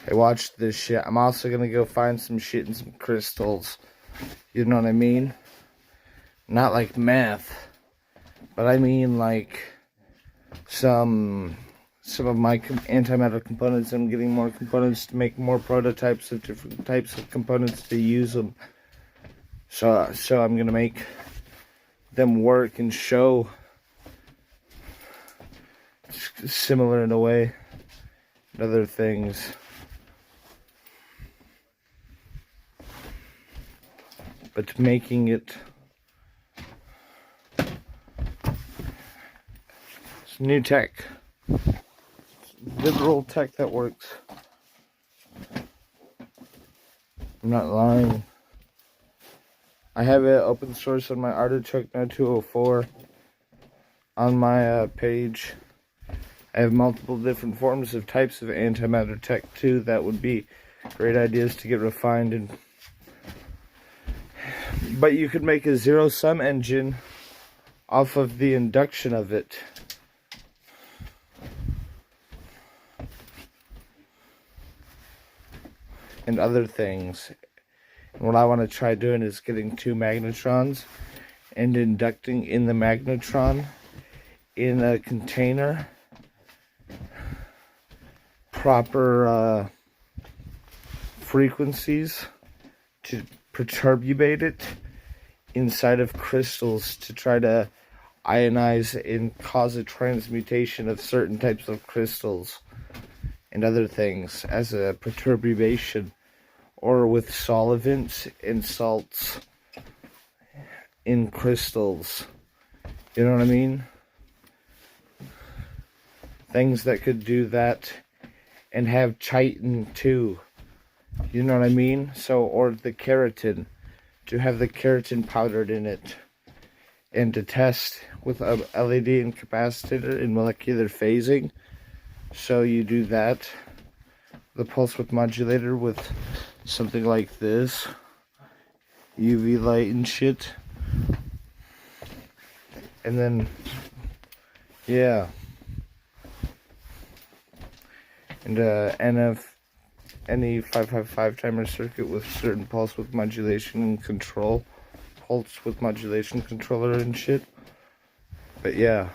Hey, watch this shit. I'm also gonna go find some shit and some crystals. You know what I mean? Not like meth, but I mean like some of my antimatter components. I'm getting more components to make more prototypes of different types of components to use them. So I'm gonna make them work and show similar in a way and other things. But making it it's new tech. Literal tech that works. I'm not lying. I have it open source on my Artichoke No 204 on my page. I have multiple different forms of types of antimatter tech too that would be great ideas to get refined. And but you could make a zero-sum engine off of the induction of it. And other things. And what I want to try doing is getting 2 magnetrons and inducting in the magnetron in a container, proper frequencies to perturbate it inside of crystals to try to ionize and cause a transmutation of certain types of crystals and other things as a perturbation, or with solvents and salts in crystals. You know what I mean? Things that could do that and have chitin too. You know what I mean? So, or the keratin, to have the keratin powdered in it, and to test with a LED and capacitor in molecular phasing. So you do that, the pulse width modulator with something like this, UV light and shit, and then yeah, and any 555 timer circuit with certain pulse width modulation and control, pulse width modulation controller and shit. But yeah.